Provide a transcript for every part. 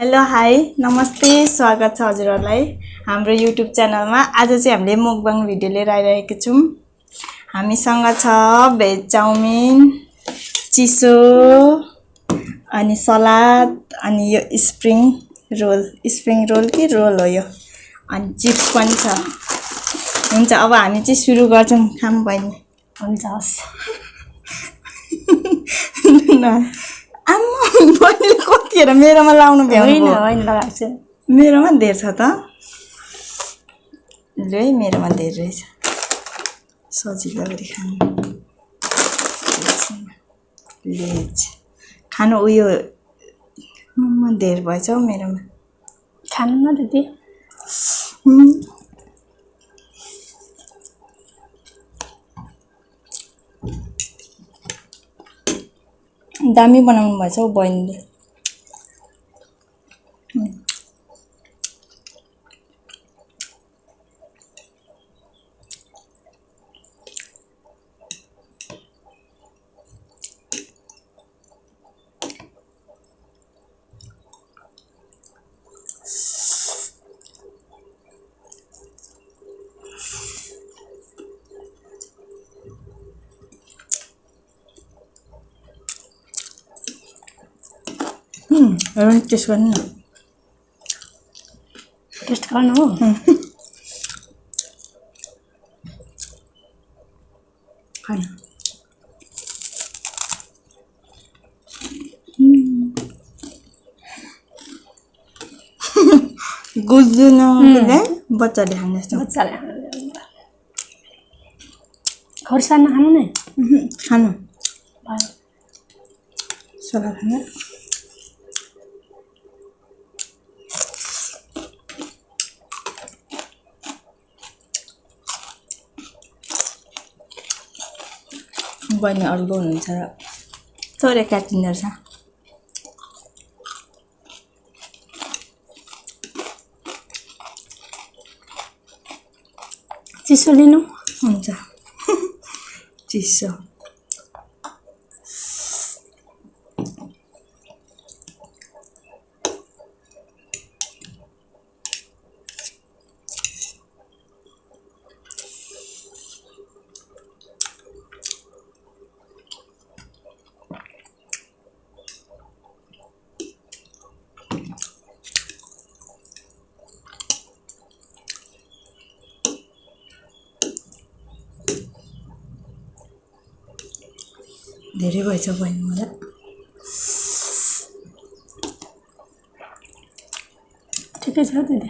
Hello hi नमस्ते स्वागत छ हजुरहरुलाई हाम्रो युट्युब च्यानलमा। आज चाहिँ हामीले मुकबाङ भिडियो लिएर आइरहेका छौं। हामीसँग छ भेज चाउमिन, चिसो अनि सलाद अनि यो स्प्रिङ रोल कि रोल हो यो अनि चिप्स पनि छ। हुन्छ अब हामी चाहिँ सुरु गर्छौं खाम बहिनी। हुन्छ हस्। आम्मा बहिनीले कतिखेर मेरोमा लाउनु भ्याउनु भयो? होइन लगाएको छु। मेरोमा धेर छ त। ल है मेरोमा धेर रहेछ। सजिलो गरी खानु। लेज खानु उयो म धेर भएछ हौ मेरोमा। खानु न दिदी। दामी बनाउनु भएछ हौ बहिनीले। हेर्नु टेस्ट गर्नु न। टेस्ट गर्नु हो। खानु। गुज्जु नहुँदै बच्चाले खाने जस्तो। बच्चाले खानु। खोर्सानी खानु नि। खानु। भयो। सलाद खानु। बहिनी अर्को हुनुहुन्छ र थोरै काटिँदो रहेछ। चिसो लिनु। हुन्छ। चिसो। धेरै भएछ बहिनी मलाई। ठिकै छ दिदी।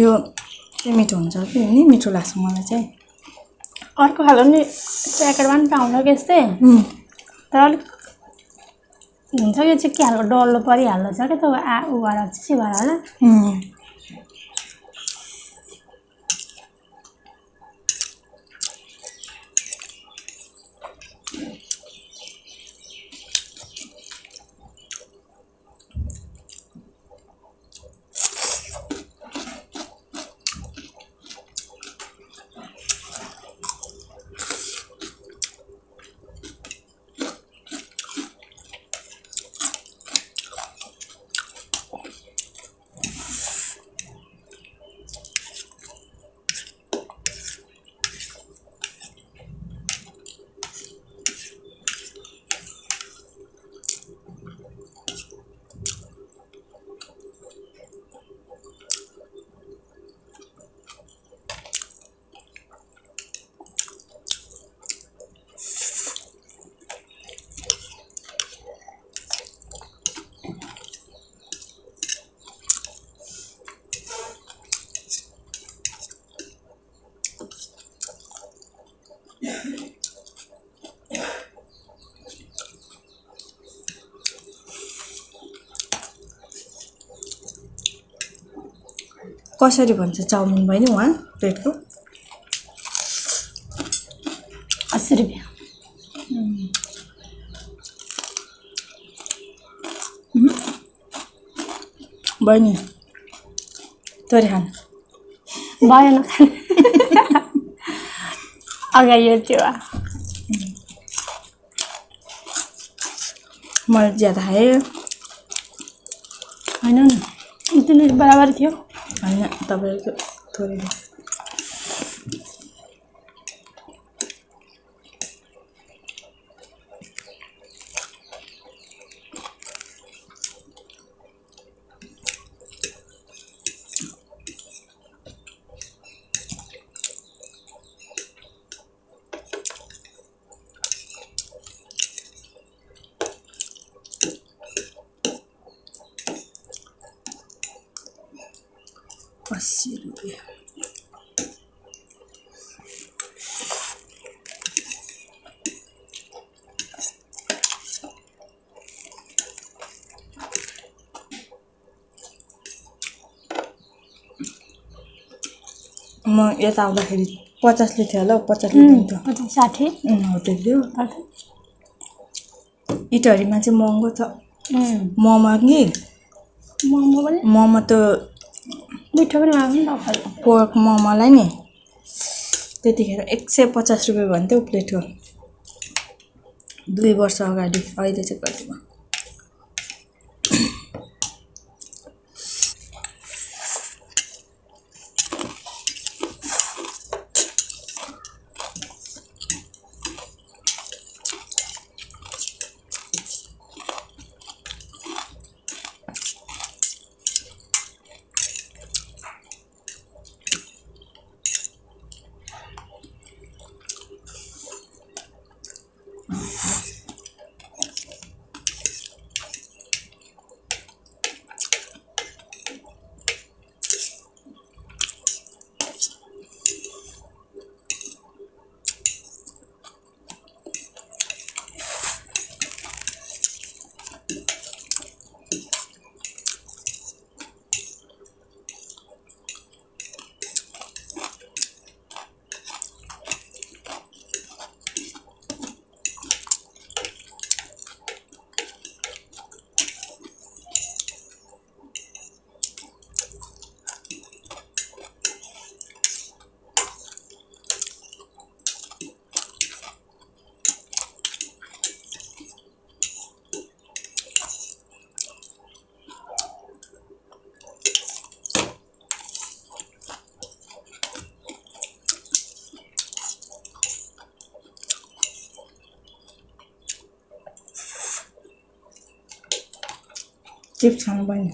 यो चाहिँ मिठो हुन्छ कि नि मिठो लाग्छ मलाई चाहिँ। अर्को खालको नि प्याकेटमा पनि पाउँछ कि यस्तै। तर अलिक हुन्छ कि चाहिँ के खालको डल्लो परिहाल्दो छ क्या त ऊ भएर चिसो भएर होला। कसरी भन्छ चाउमिन बहिनी वहाँ प्लेटको? 80 रुपैयाँ। बहिनी तोरी खान भएन अगाडि यो त्यो मैले ज्यादा खाएँ होइन नि तिमी बराबर थियो होइन तपाईँको थोरै ₹80 म यता आउँदाखेरि 50 थियो होला 50 दिन्थ्यो 60 हो त्यो इटहरीमा चाहिँ महँगो छ मोमो नि मोमो त मिठो पनि लाग्यो नि त पोर्क मोमोलाई नि त्यतिखेर 150 रुपियाँ भन्थ्यो प्लेटको 2 वर्ष अगाडि अहिले चाहिँ कति भयो चिप्स खानु भएन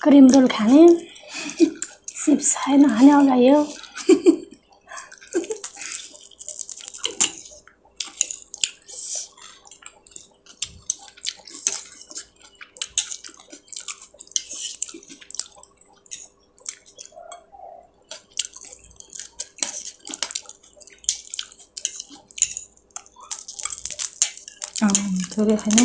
क्रिम रोल खाने चिप्स खाएन खाने अगाडि हो थोरै खाने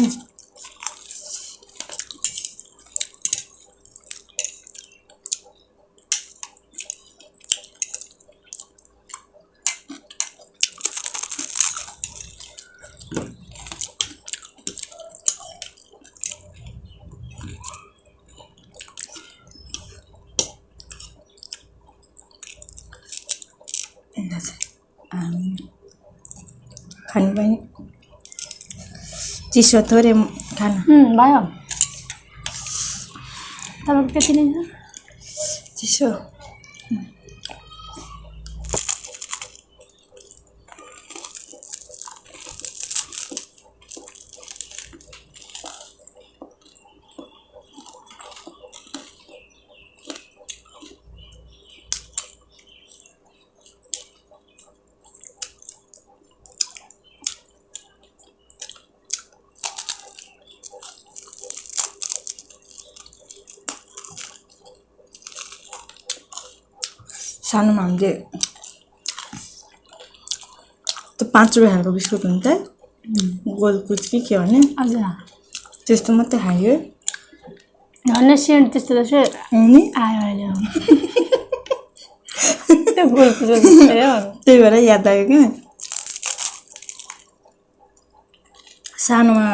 खानु पनि चिसो थोरै खाना भयो तपाईँको त्यति नै छ चिसो सानोमा हामीले त्यो 5 रुपियाँको बिस्कुट हुन्छ गोल कुच कि के भने हजुर त्यस्तो मात्रै खायो झन् सेन्ट त्यस्तो त नि आयो अहिले त्यो गोल कुचो जस्तै हो त्यही भएर याद आयो क्या सानोमा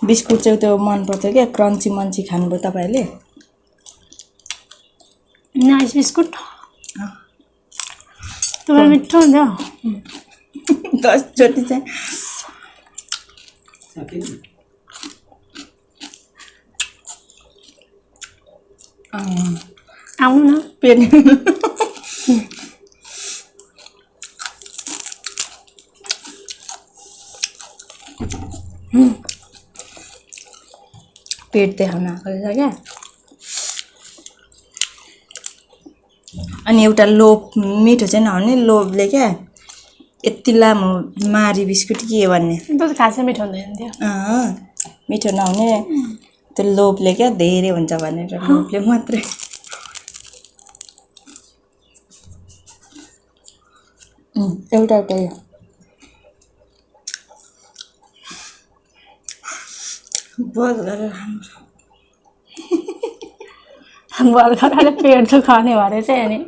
बिस्कुट चाहिँ त्यो मन पर्थ्यो क्या क्रन्ची मन्ची खानुभयो तपाईहरुले नाइस बिस्कुट त्यो मिठो हुन्छ 10 चोटी चाहिँ आउनु न पेट पेट देखाउन आएको रहेछ क्या अनि एउटा लोभ मिठो चाहिँ नहुने लोभले क्या यति लामो मारी बिस्कुट के भन्ने त्यो त खासै मिठो हुँदैन थियो मिठो नहुने त्यो लोभले क्या धेरै हुन्छ भनेर लोभले मात्रै एउटा एउटा यो बस गरेर राम्रो बर्खरले पेट दुखाउने भरे चाहिँ अनि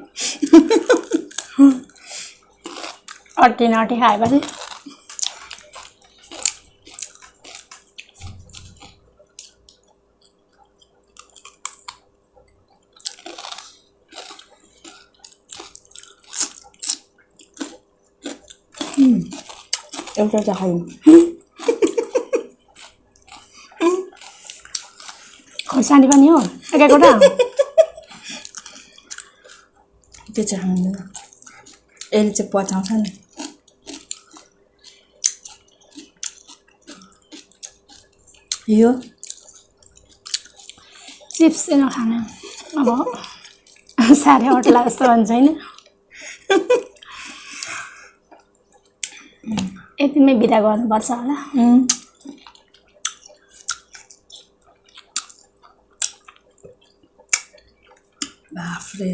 अट्टी नटी खाएपछि एउटा चाहिँ खायौँ खोर्सानी पनि हो एक एकवटा त्यो चाहिँ खाँदैन यसले चाहिँ पचाउँछ नि यो चिप्स चाहिँ नखाने अब साह्रै अट्ला जस्तो भन्छ होइन यतिमै बिदा गर्नुपर्छ होला बाफ्रे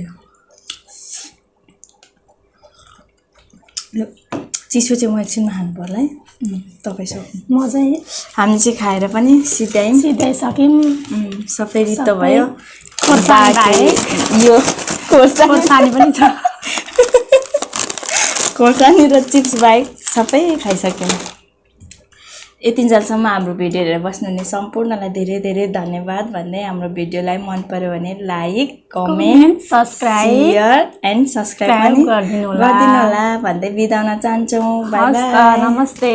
चिसो चाहिँ म एकछिनमा खानु पर्ला है तपाईँ सक्नु म चाहिँ हामी चाहिँ खाएर पनि सिधायौँ सिधाइसक्यौँ सबै रित्तो भयो खोर्सानी यो खोर्सानी पनि छ खोर्सानी र चिप्स बाहेक सबै खाइसक्यौँ यतिन्जेलसम्म हाम्रो भिडियो हेरेर बस्नुहुने सम्पूर्णलाई धेरै धेरै धन्यवाद भन्दै हाम्रो भिडियोलाई मन पर्यो भने like comment subscribe share and subscribe पनि गरिदिनु होला भन्दै बिदा हुन चाहन्छौँ बाइ बाइ नमस्ते